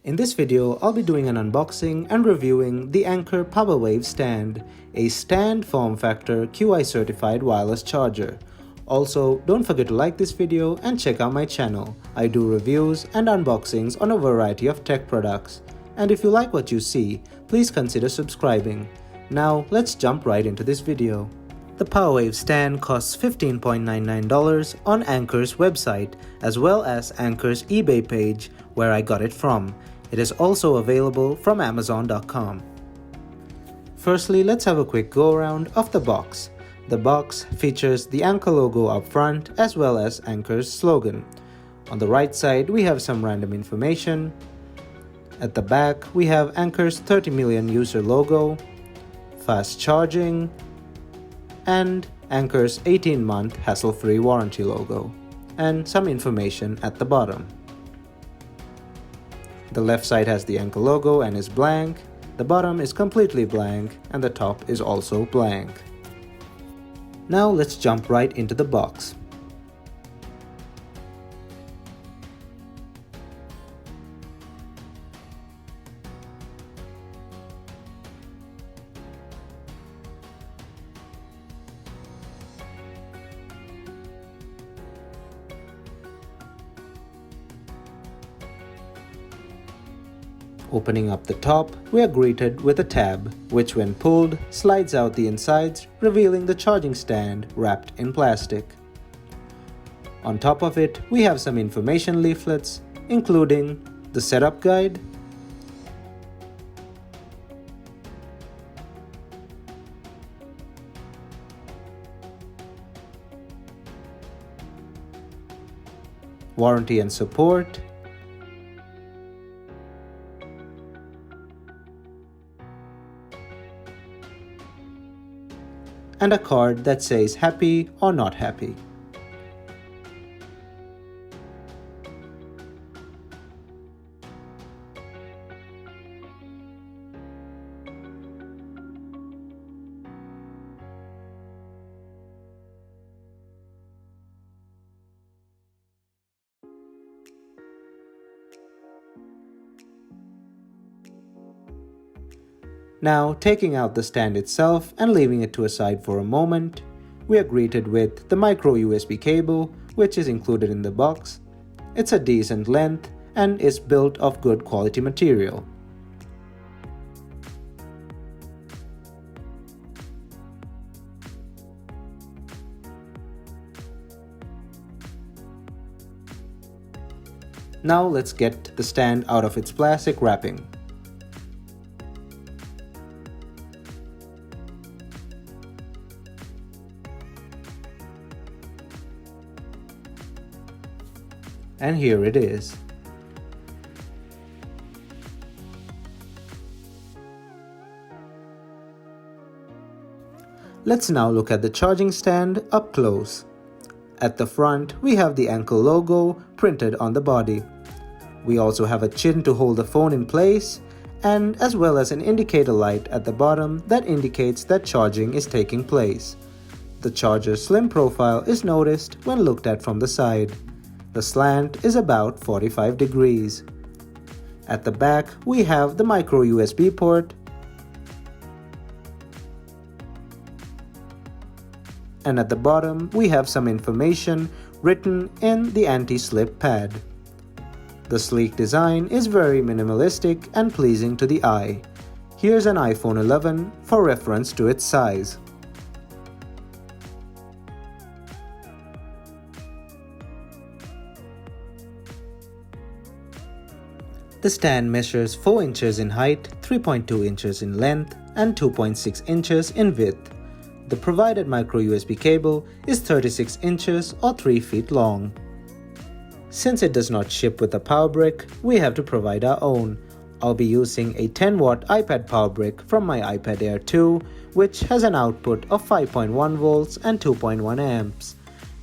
In this video, I'll be doing an unboxing and reviewing the Anker PowerWave stand, a stand form factor QI certified wireless charger. Also, don't forget to like this video and check out my channel. I do reviews and unboxings on a variety of tech products. And if you like what you see, please consider subscribing. Now, let's jump right into this video. The PowerWave stand costs $15.99 on Anker's website, as well as Anker's eBay page, where I got it from. It is also available from Amazon.com. Firstly, let's have a quick go around of the box. The box features the Anker logo up front as well as Anker's slogan. On the right side, we have some random information. At the back, we have Anker's 30 million user logo, fast charging, and Anker's 18-month hassle-free warranty logo, and some information at the bottom. The left side has the Anker logo and is blank, the bottom is completely blank, and the top is also blank. Now let's jump right into the box. Opening up the top, we are greeted with a tab, which when pulled, slides out the insides, revealing the charging stand wrapped in plastic. On top of it, we have some information leaflets, including the setup guide, warranty and support, and a card that says happy or not happy. Now, taking out the stand itself and leaving it to a side for a moment, we are greeted with the micro USB cable, which is included in the box. It's a decent length and is built of good quality material. Now let's get the stand out of its plastic wrapping. And here it is. Let's now look at the charging stand up close. At the front, we have the Anker logo printed on the body. We also have a chin to hold the phone in place, and as well as an indicator light at the bottom that indicates that charging is taking place. The charger's slim profile is noticed when looked at from the side. The slant is about 45 degrees. At the back, we have the micro USB port, and at the bottom, we have some information written in the anti-slip pad. The sleek design is very minimalistic and pleasing to the eye. Here's an iPhone 11 for reference to its size. The stand measures 4 inches in height, 3.2 inches in length, and 2.6 inches in width. The provided micro USB cable is 36 inches or 3 feet long. Since it does not ship with a power brick, we have to provide our own. I'll be using a 10-watt iPad power brick from my iPad Air 2, which has an output of 5.1 volts and 2.1 amps.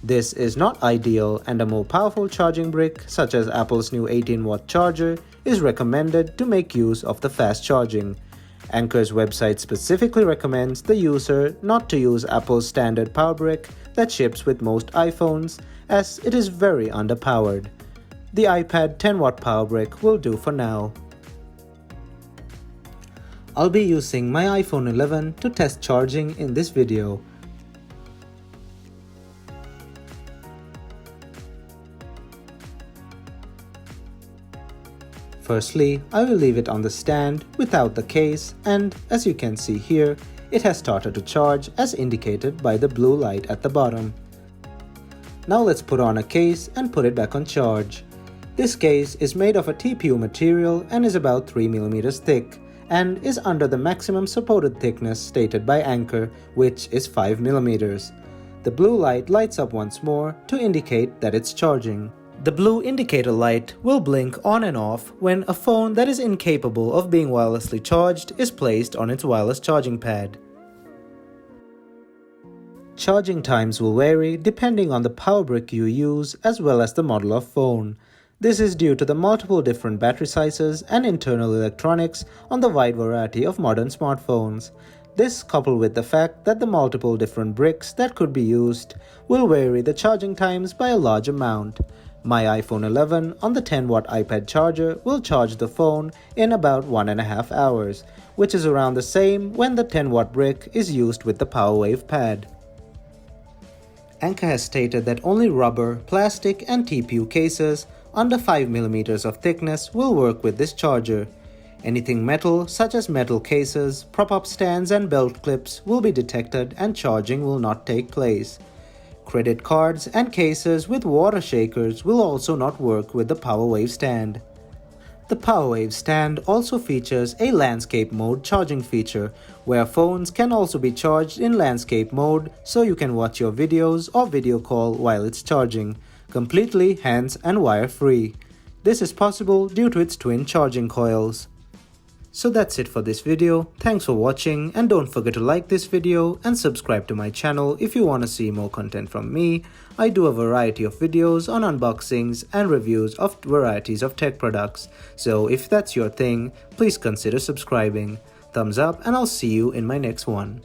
This is not ideal, and a more powerful charging brick, such as Apple's new 18-watt charger, is recommended to make use of the fast charging. Anker's website specifically recommends the user not to use Apple's standard power brick that ships with most iPhones, as it is very underpowered. The iPad 10-watt power brick will do for now. I'll be using my iPhone 11 to test charging in this video. Firstly, I will leave it on the stand without the case, and as you can see here, it has started to charge as indicated by the blue light at the bottom. Now let's put on a case and put it back on charge. This case is made of a TPU material and is about 3mm thick and is under the maximum supported thickness stated by Anker, which is 5mm. The blue light lights up once more to indicate that it's charging. The blue indicator light will blink on and off when a phone that is incapable of being wirelessly charged is placed on its wireless charging pad. Charging times will vary depending on the power brick you use as well as the model of phone. This is due to the multiple different battery sizes and internal electronics on the wide variety of modern smartphones. This, coupled with the fact that the multiple different bricks that could be used, will vary the charging times by a large amount. My iPhone 11 on the 10-watt iPad charger will charge the phone in about 1.5 hours, which is around the same when the 10-watt brick is used with the PowerWave pad. Anker has stated that only rubber, plastic and TPU cases under 5mm of thickness will work with this charger. Anything metal such as metal cases, prop-up stands and belt clips will be detected and charging will not take place. Credit cards and cases with water shakers will also not work with the PowerWave stand. The PowerWave stand also features a landscape mode charging feature, where phones can also be charged in landscape mode so you can watch your videos or video call while it's charging, completely hands and wire free. This is possible due to its twin charging coils. So that's it for this video. Thanks for watching and don't forget to like this video and subscribe to my channel if you want to see more content from me. I do a variety of videos on unboxings and reviews of varieties of tech products. So if that's your thing, please consider subscribing. Thumbs up and I'll see you in my next one.